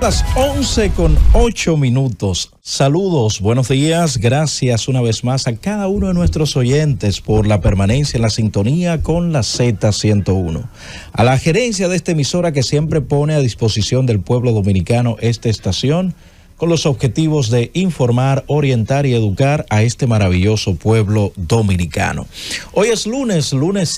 Las 11:08. Saludos, buenos días, gracias una vez más a cada uno de nuestros oyentes por la permanencia en la sintonía con la Z101. A la gerencia de esta emisora que siempre pone a disposición del pueblo dominicano esta estación con los objetivos de informar, orientar y educar a este maravilloso pueblo dominicano. Hoy es lunes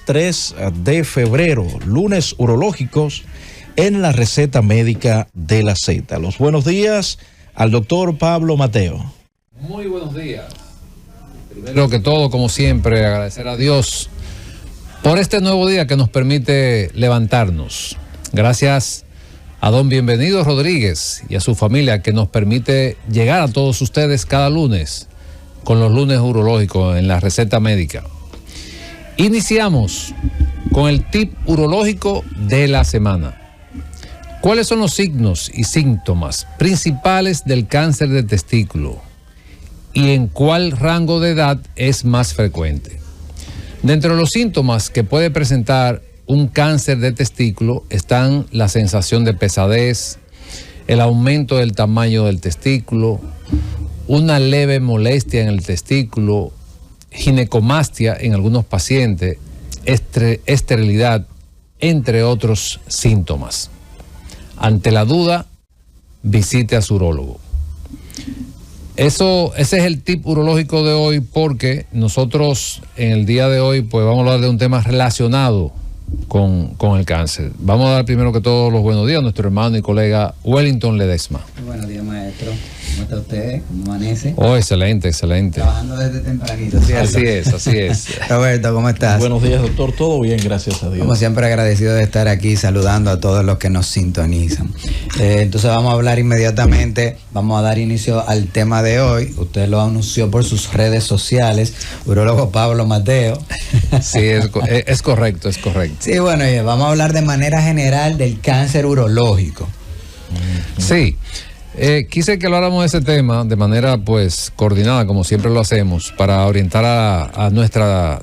3 de febrero, lunes urológicos en la receta médica de la Z. Los buenos días al doctor Pablo Mateo. Muy buenos días. Primero que todo, como siempre, agradecer a Dios por este nuevo día que nos permite levantarnos. Gracias a don Bienvenido Rodríguez y a su familia que nos permite llegar a todos ustedes cada lunes con los lunes urológicos en la receta médica. Iniciamos con el tip urológico de la semana. ¿Cuáles son los signos y síntomas principales del cáncer de testículo? ¿Y en cuál rango de edad es más frecuente? Dentro de los síntomas que puede presentar un cáncer de testículo están la sensación de pesadez, el aumento del tamaño del testículo, una leve molestia en el testículo, ginecomastia en algunos pacientes, esterilidad, entre otros síntomas. Ante la duda, visite a su urólogo. Ese es el tip urológico de hoy, porque nosotros en el día de hoy pues vamos a hablar de un tema relacionado con el cáncer. Vamos a dar primero que todo los buenos días a nuestro hermano y colega Wellington Ledesma. Buenos días, maestro. ¿Cómo está usted? ¿Cómo amanece? Oh, excelente, excelente. Trabajando desde tempranito, ¿cierto? Así es. Roberto, ¿cómo estás? Buenos días, doctor. Todo bien, gracias a Dios. Como siempre, agradecido de estar aquí saludando a todos los que nos sintonizan. Entonces vamos a hablar inmediatamente, vamos a dar inicio al tema de hoy. Usted lo anunció por sus redes sociales, urólogo Pablo Mateo. Sí, es correcto. Sí, bueno, vamos a hablar de manera general del cáncer urológico. Sí. Quise que habláramos de ese tema de manera pues coordinada, como siempre lo hacemos, para orientar a nuestra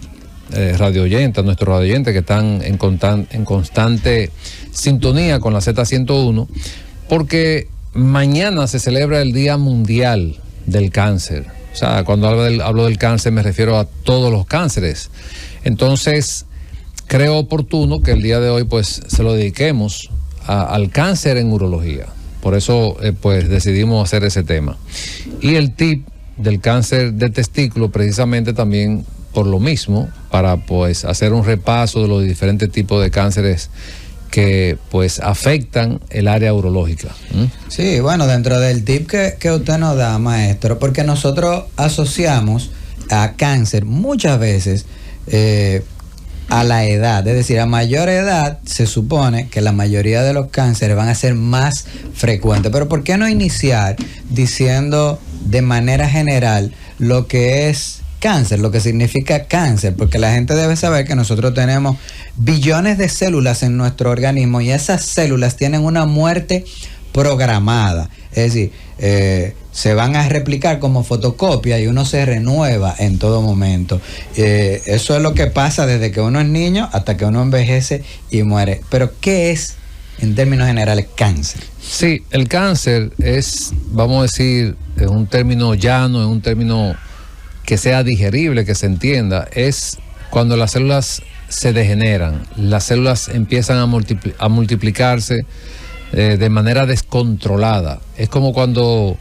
radio oyente, a nuestros radio oyentes que están en constante sintonía con la Z101, porque mañana se celebra el Día Mundial del Cáncer. O sea, cuando hablo del cáncer me refiero a todos los cánceres. Entonces, creo oportuno que el día de hoy pues se lo dediquemos al cáncer en urología. Por eso pues decidimos hacer ese tema. Y el tip del cáncer de testículo precisamente también por lo mismo, para pues hacer un repaso de los diferentes tipos de cánceres que pues afectan el área urológica. Sí, bueno, dentro del tip que usted nos da, maestro, porque nosotros asociamos a cáncer muchas veces a la edad, es decir, a mayor edad se supone que la mayoría de los cánceres van a ser más frecuentes. Pero ¿por qué no iniciar diciendo de manera general lo que es cáncer, lo que significa cáncer? Porque la gente debe saber que nosotros tenemos billones de células en nuestro organismo y esas células tienen una muerte programada. Es decir, se van a replicar como fotocopia y uno se renueva en todo momento. Eso es lo que pasa desde que uno es niño hasta que uno envejece y muere. Pero ¿qué es, en términos generales, cáncer? Sí, el cáncer es, vamos a decir, en un término llano, en un término que sea digerible, que se entienda, es cuando las células se degeneran, las células empiezan a multiplicarse de manera descontrolada. Es como cuando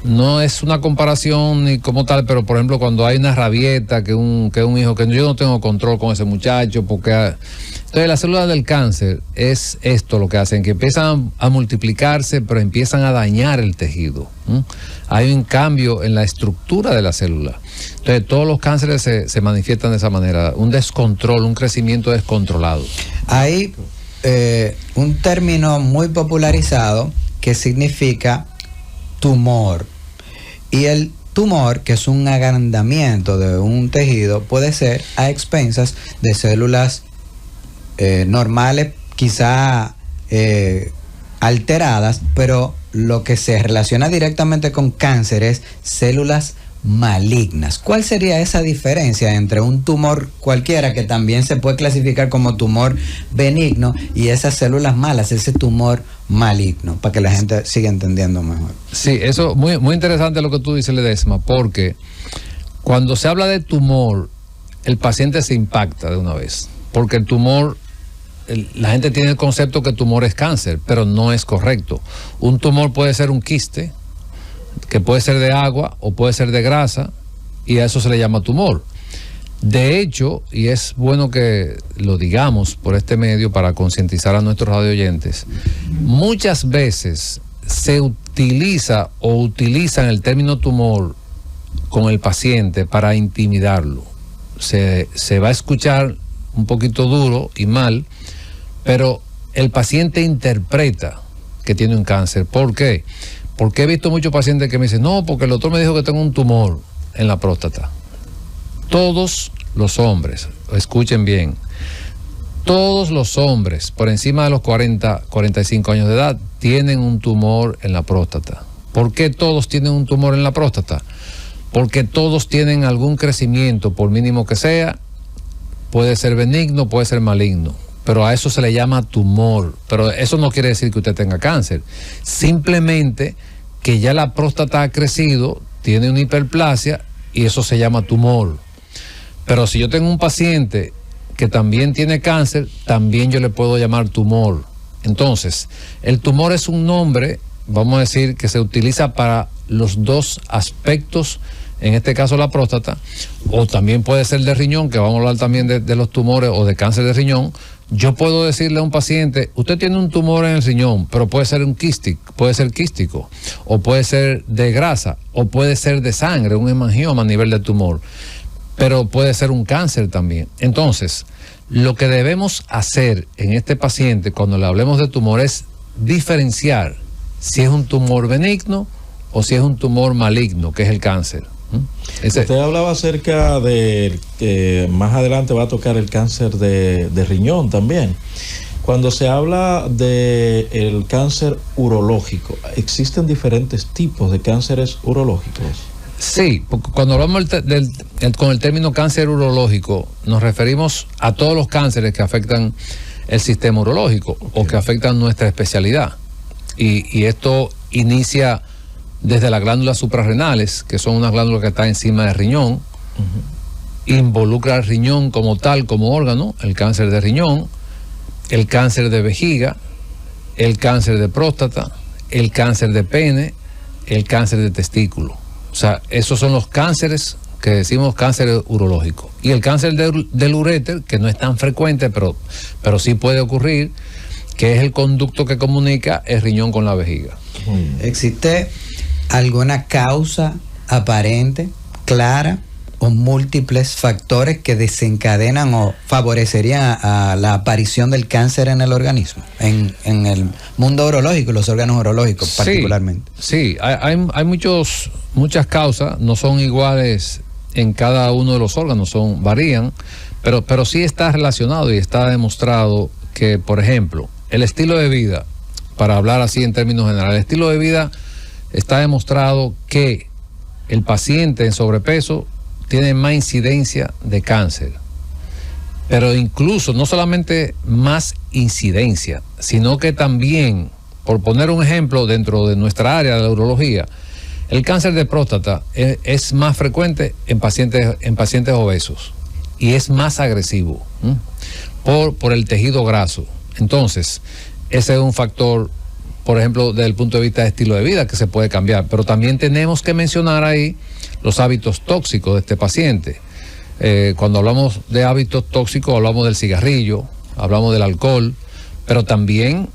no es una comparación ni como tal, pero por ejemplo cuando hay una rabieta que un hijo, que yo no tengo control con ese muchacho, porque entonces las células del cáncer es esto lo que hacen, que empiezan a multiplicarse, pero empiezan a dañar el tejido. Hay un cambio en la estructura de la célula. Entonces todos los cánceres se manifiestan de esa manera, un descontrol, un crecimiento descontrolado. Hay un término muy popularizado que significa tumor, y el tumor, que es un agrandamiento de un tejido, puede ser a expensas de células normales, quizá alteradas, pero lo que se relaciona directamente con cáncer es células malignas. ¿Cuál sería esa diferencia entre un tumor cualquiera, que también se puede clasificar como tumor benigno, y esas células malas, ese tumor maligno, para que la gente siga entendiendo mejor? Sí, eso muy, muy interesante lo que tú dices, Ledesma, porque cuando se habla de tumor, el paciente se impacta de una vez, porque el tumor, la gente tiene el concepto que el tumor es cáncer, pero no es correcto. Un tumor puede ser un quiste, que puede ser de agua o puede ser de grasa, y a eso se le llama tumor. De hecho, y es bueno que lo digamos por este medio para concientizar a nuestros radioyentes, muchas veces se utiliza o utilizan el término tumor con el paciente para intimidarlo. Se va a escuchar un poquito duro y mal, pero el paciente interpreta que tiene un cáncer. ¿Por qué? Porque he visto muchos pacientes que me dicen, no, porque el doctor me dijo que tengo un tumor en la próstata. Todos los hombres, escuchen bien, todos los hombres por encima de los 40, 45 años de edad tienen un tumor en la próstata. ¿Por qué todos tienen un tumor en la próstata? Porque todos tienen algún crecimiento, por mínimo que sea, puede ser benigno, puede ser maligno, pero a eso se le llama tumor. Pero eso no quiere decir que usted tenga cáncer, simplemente que ya la próstata ha crecido, tiene una hiperplasia y eso se llama tumor. Pero si yo tengo un paciente que también tiene cáncer, también yo le puedo llamar tumor. Entonces, el tumor es un nombre, vamos a decir, que se utiliza para los dos aspectos, en este caso la próstata, o también puede ser de riñón, que vamos a hablar también de los tumores o de cáncer de riñón. Yo puedo decirle a un paciente, usted tiene un tumor en el riñón, pero puede ser puede ser quístico, o puede ser de grasa, o puede ser de sangre, un hemangioma a nivel de tumor, pero puede ser un cáncer también. Entonces, lo que debemos hacer en este paciente cuando le hablemos de tumor es diferenciar si es un tumor benigno o si es un tumor maligno, que es el cáncer. Usted hablaba acerca de que más adelante va a tocar el cáncer de riñón también. Cuando se habla del cáncer urológico, ¿existen diferentes tipos de cánceres urológicos? Sí, porque cuando hablamos con el término cáncer urológico, nos referimos a todos los cánceres que afectan el sistema urológico, o que afectan nuestra especialidad. Y esto inicia desde las glándulas suprarrenales, que son unas glándulas que están encima del riñón, involucra al riñón como tal, como órgano, el cáncer de riñón, el cáncer de vejiga, el cáncer de próstata, el cáncer de pene, el cáncer de testículo. O sea, esos son los cánceres que decimos cáncer urológico. Y el cáncer del uréter, que no es tan frecuente, pero sí puede ocurrir, que es el conducto que comunica el riñón con la vejiga. ¿Existe alguna causa aparente, clara, o múltiples factores que desencadenan o favorecerían a la aparición del cáncer en el organismo, en el mundo urológico y los órganos urológicos particularmente? Sí, hay muchas causas, no son iguales en cada uno de los órganos, varían, pero sí está relacionado y está demostrado que, por ejemplo, el estilo de vida, para hablar así en términos generales, el estilo de vida está demostrado que el paciente en sobrepeso tiene más incidencia de cáncer, pero incluso no solamente más incidencia, sino que también, por poner un ejemplo dentro de nuestra área de la urología, el cáncer de próstata es más frecuente en pacientes obesos y es más agresivo por el tejido graso. Entonces, ese es un factor, por ejemplo, desde el punto de vista de estilo de vida, que se puede cambiar, pero también tenemos que mencionar ahí los hábitos tóxicos de este paciente. Cuando hablamos de hábitos tóxicos, hablamos del cigarrillo, hablamos del alcohol, pero también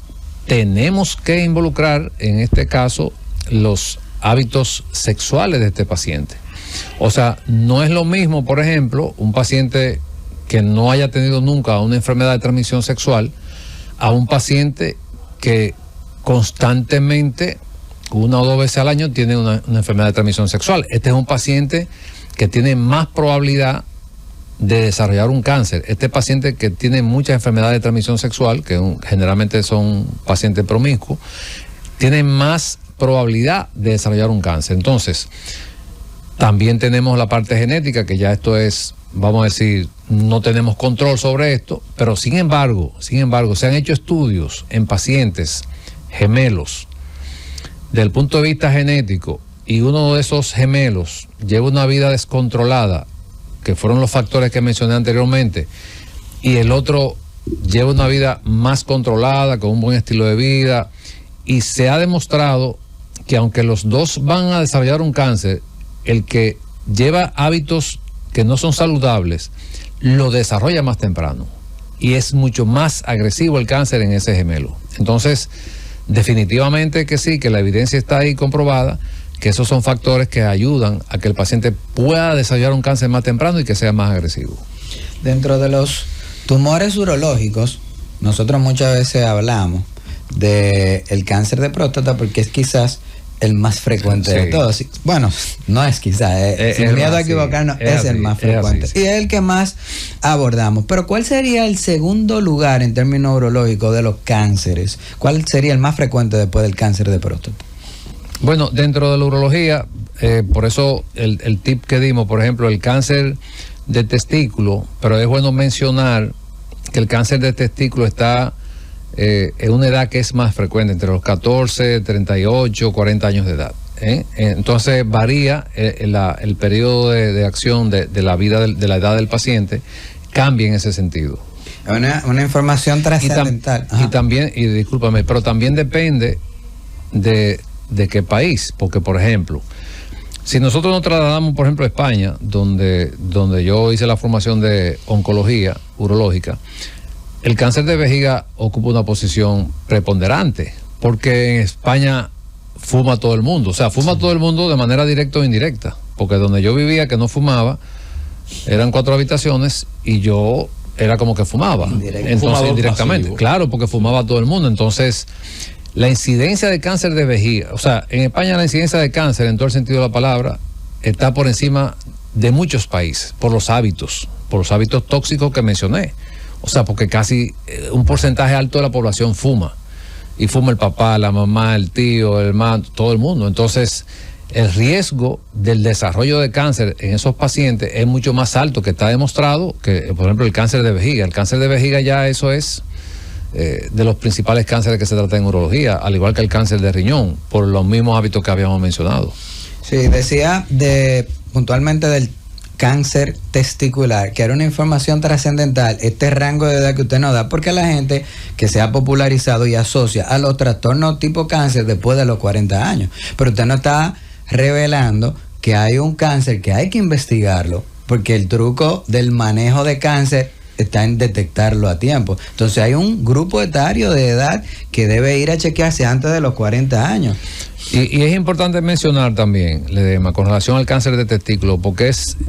tenemos que involucrar, en este caso, los hábitos sexuales de este paciente. O sea, no es lo mismo, por ejemplo, un paciente que no haya tenido nunca una enfermedad de transmisión sexual a un paciente que constantemente, 1 o 2 veces al año, tiene una enfermedad de transmisión sexual. Este es un paciente que tiene más probabilidad de desarrollar un cáncer. Este paciente que tiene muchas enfermedades de transmisión sexual, que generalmente son pacientes promiscuos, tiene más probabilidad de desarrollar un cáncer. Entonces, También tenemos la parte genética, que ya esto es, vamos a decir, no tenemos control sobre esto, pero sin embargo, se han hecho estudios en pacientes gemelos desde el punto de vista genético, y uno de esos gemelos lleva una vida descontrolada, que fueron los factores que mencioné anteriormente, y el otro lleva una vida más controlada, con un buen estilo de vida, y se ha demostrado que aunque los dos van a desarrollar un cáncer, el que lleva hábitos que no son saludables, lo desarrolla más temprano. Y es mucho más agresivo el cáncer en ese gemelo. Entonces, definitivamente que sí, que la evidencia está ahí comprobada, que esos son factores que ayudan a que el paciente pueda desarrollar un cáncer más temprano y que sea más agresivo. Dentro de los tumores urológicos, nosotros muchas veces hablamos del cáncer de próstata porque es quizás el más frecuente de todos. Bueno, no es quizás, sin miedo a equivocarnos, es el más frecuente. Y es el que más abordamos. Pero ¿cuál sería el segundo lugar en términos urológicos de los cánceres? ¿Cuál sería el más frecuente después del cáncer de próstata? Bueno, dentro de la urología, por eso el tip que dimos, por ejemplo, el cáncer de testículo, pero es bueno mencionar que el cáncer de testículo está en una edad que es más frecuente, entre los 14, 38, 40 años de edad. Entonces varía el periodo de acción de la vida de la edad del paciente, cambia en ese sentido. Una información trascendental. Y también, y discúlpame, pero también depende de qué país, porque por ejemplo, si nosotros nos trasladamos, por ejemplo, a España, donde yo hice la formación de oncología urológica, el cáncer de vejiga ocupa una posición preponderante, porque en España fuma todo el mundo, o sea, fuma todo el mundo de manera directa o indirecta, porque donde yo vivía que no fumaba, eran 4 habitaciones y yo era como que fumaba, entonces indirectamente, claro, porque fumaba todo el mundo. Entonces la incidencia de cáncer de vejiga, o sea, en España la incidencia de cáncer en todo el sentido de la palabra está por encima de muchos países, por los hábitos tóxicos que mencioné. O sea, porque casi un porcentaje alto de la población fuma. Y fuma el papá, la mamá, el tío, el hermano, todo el mundo. Entonces, el riesgo del desarrollo de cáncer en esos pacientes es mucho más alto, que está demostrado que, por ejemplo, el cáncer de vejiga. El cáncer de vejiga ya eso es de los principales cánceres que se tratan en urología, al igual que el cáncer de riñón, por los mismos hábitos que habíamos mencionado. Sí, decía puntualmente del cáncer testicular, que era una información trascendental, este rango de edad que usted nos da, porque la gente que se ha popularizado y asocia a los trastornos tipo cáncer después de los 40 años, pero usted no está revelando que hay un cáncer que hay que investigarlo, porque el truco del manejo de cáncer está en detectarlo a tiempo. Entonces hay un grupo etario de edad que debe ir a chequearse antes de los 40 años. Y es importante mencionar también, Ledema, con relación al cáncer de testículo, porque es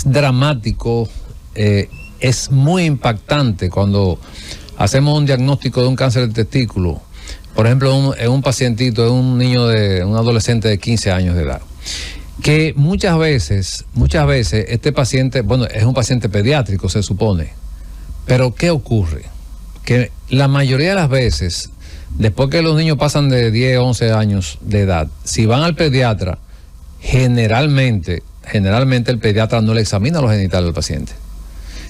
dramático, es muy impactante cuando hacemos un diagnóstico de un cáncer de testículo. Por ejemplo, en un pacientito, en un niño un adolescente de 15 años de edad, que muchas veces este paciente, bueno, es un paciente pediátrico, se supone, pero ¿qué ocurre? Que la mayoría de las veces, después que los niños pasan de 10, 11 años de edad, si van al pediatra, generalmente el pediatra no le examina los genitales del paciente.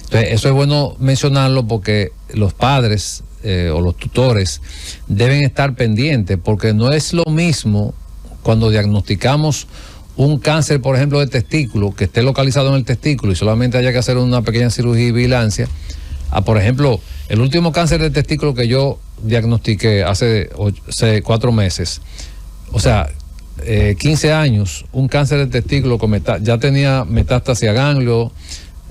Entonces, eso es bueno mencionarlo porque los padres o los tutores deben estar pendientes, porque no es lo mismo cuando diagnosticamos un cáncer, por ejemplo, de testículo, que esté localizado en el testículo y solamente haya que hacer una pequeña cirugía y vigilancia, a, por ejemplo, el último cáncer de testículo que yo diagnostiqué hace 4 meses, o sea, 15 años, un cáncer de testículo ya tenía metástasis a ganglio,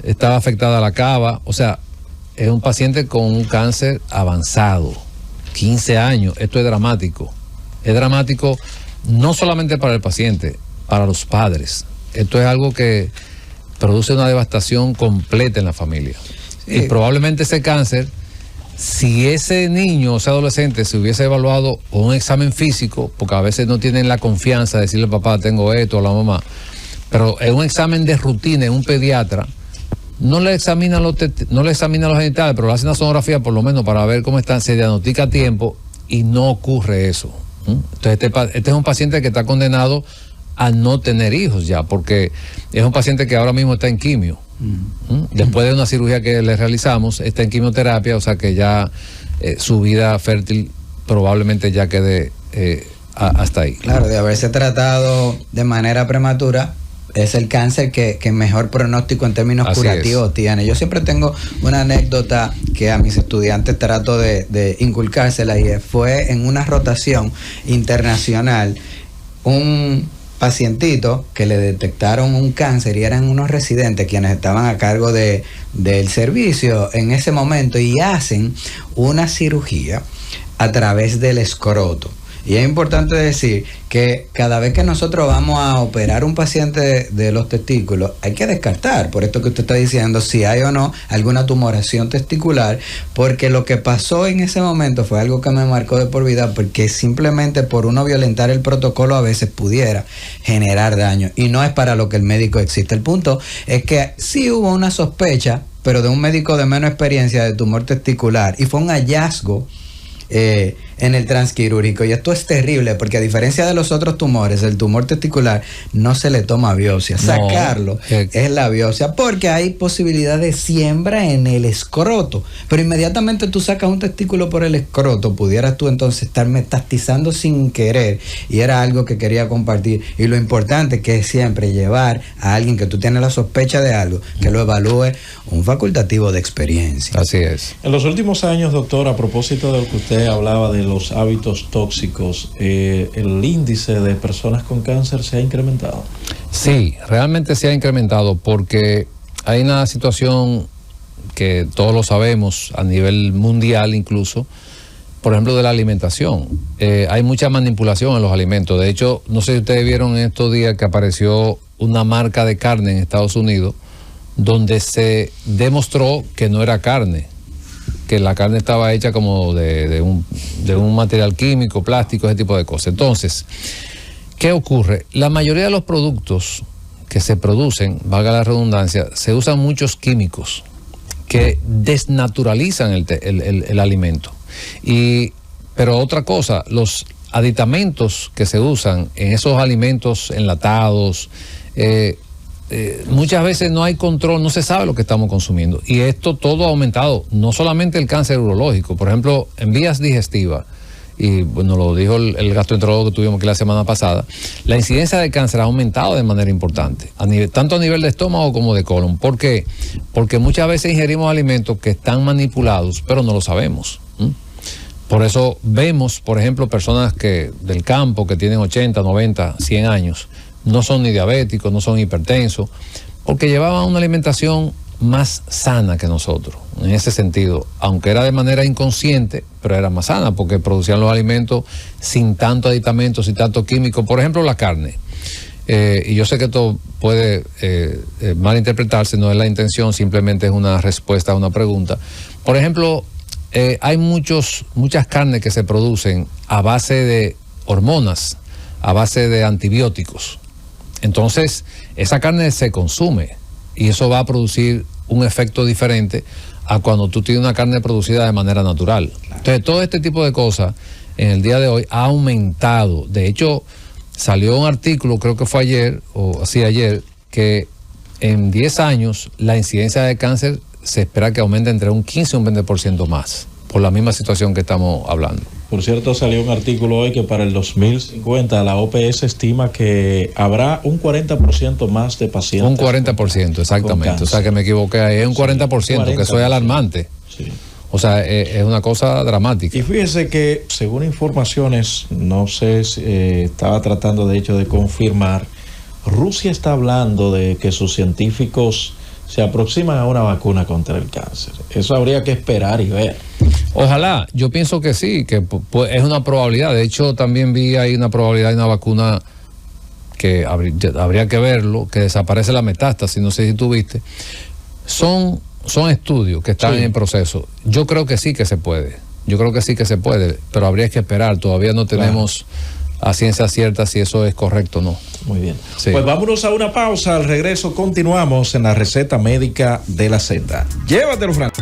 estaba afectada la cava, o sea, es un paciente con un cáncer avanzado, 15 años, esto es dramático no solamente para el paciente, para los padres. Esto es algo que produce una devastación completa en la familia. Sí. Y probablemente ese cáncer, si ese niño o ese adolescente se hubiese evaluado con un examen físico, porque a veces no tienen la confianza de decirle papá tengo esto, a la mamá, pero en un examen de rutina en un pediatra, no le examina los genitales, pero le hace una sonografía por lo menos para ver cómo están, se diagnostica a tiempo y no ocurre eso. Entonces este es un paciente que está condenado a no tener hijos ya, porque es un paciente que ahora mismo está en quimio. Después de una cirugía que le realizamos, está en quimioterapia, o sea que ya su vida fértil probablemente ya quede hasta ahí. Claro, de haberse tratado de manera prematura, es el cáncer que mejor pronóstico en términos curativos tiene. Yo siempre tengo una anécdota que a mis estudiantes trato de inculcársela, y fue en una rotación internacional, un pacientito que le detectaron un cáncer y eran unos residentes quienes estaban a cargo del servicio en ese momento, y hacen una cirugía a través del escroto. Y es importante decir que cada vez que nosotros vamos a operar un paciente de los testículos, hay que descartar, por esto que usted está diciendo, si hay o no alguna tumoración testicular, porque lo que pasó en ese momento fue algo que me marcó de por vida, porque simplemente por uno violentar el protocolo a veces pudiera generar daño, y no es para lo que el médico existe. El punto es que sí hubo una sospecha, pero de un médico de menos experiencia, de tumor testicular, y fue un hallazgo en el transquirúrgico, y esto es terrible porque a diferencia de los otros tumores, el tumor testicular no se le toma biopsia, sacarlo es la biopsia, porque hay posibilidad de siembra en el escroto, pero inmediatamente tú sacas un testículo por el escroto, pudieras tú entonces estar metastizando sin querer, y era algo que quería compartir. Y lo importante que es siempre llevar a alguien que tú tienes la sospecha de algo, que lo evalúe un facultativo de experiencia. Así es. En los últimos años, doctor, a propósito de lo que usted hablaba de los hábitos tóxicos, ¿el índice de personas con cáncer se ha incrementado? Sí, realmente se ha incrementado, porque hay una situación que todos lo sabemos a nivel mundial incluso, por ejemplo, de la alimentación. Hay mucha manipulación en los alimentos. De hecho, no sé si ustedes vieron en estos días que apareció una marca de carne en Estados Unidos donde se demostró que no era carne, que la carne estaba hecha como de un material químico, plástico, ese tipo de cosas. Entonces, ¿qué ocurre? La mayoría de los productos que se producen, valga la redundancia, se usan muchos químicos que desnaturalizan el alimento. Pero otra cosa, los aditamentos que se usan en esos alimentos enlatados, muchas veces no hay control, no se sabe lo que estamos consumiendo, y esto todo ha aumentado, no solamente el cáncer urológico, por ejemplo, en vías digestivas, y bueno, lo dijo el gastroenterólogo que tuvimos aquí la semana pasada, la incidencia de cáncer ha aumentado de manera importante, tanto a nivel de estómago como de colon. ¿Por qué? Porque muchas veces ingerimos alimentos que están manipulados, pero no lo sabemos. Por eso vemos, por ejemplo, personas del campo que tienen 80, 90, 100 años, no son ni diabéticos, no son hipertensos, porque llevaban una alimentación más sana que nosotros, en ese sentido, aunque era de manera inconsciente, pero era más sana, porque producían los alimentos sin tanto aditamento, sin tanto químico. Por ejemplo, la carne. Y yo sé que esto puede malinterpretarse, no es la intención, simplemente es una respuesta a una pregunta. Por ejemplo, hay muchas carnes que se producen a base de hormonas, a base de antibióticos. Entonces, esa carne se consume y eso va a producir un efecto diferente a cuando tú tienes una carne producida de manera natural. Entonces, todo este tipo de cosas en el día de hoy ha aumentado. De hecho, salió un artículo, creo que fue ayer, que en 10 años la incidencia de cáncer se espera que aumente entre un 15 y un 20% más, por la misma situación que estamos hablando. Por cierto, salió un artículo hoy que para el 2050 la OPS estima que habrá un 40% más de pacientes. Un 40%, exactamente. O sea que me equivoqué ahí, es un 40%, 40%, que eso es alarmante. Sí. O sea, es una cosa dramática. Y fíjese que, según informaciones, no sé si estaba tratando de hecho de confirmar, Rusia está hablando de que sus científicos se aproximan a una vacuna contra el cáncer. Eso habría que esperar y ver. Ojalá, yo pienso que sí, que es una probabilidad. De hecho, también vi ahí una probabilidad de una vacuna que habría que verlo, que desaparece la metástasis, no sé si tú viste. Son estudios que están en proceso. Yo creo que sí que se puede. Pero habría que esperar. Todavía no tenemos a ciencia cierta si eso es correcto o no. Muy bien. Sí. Pues vámonos a una pausa. Al regreso continuamos en la receta médica de la Z. Llévatelo, Frank.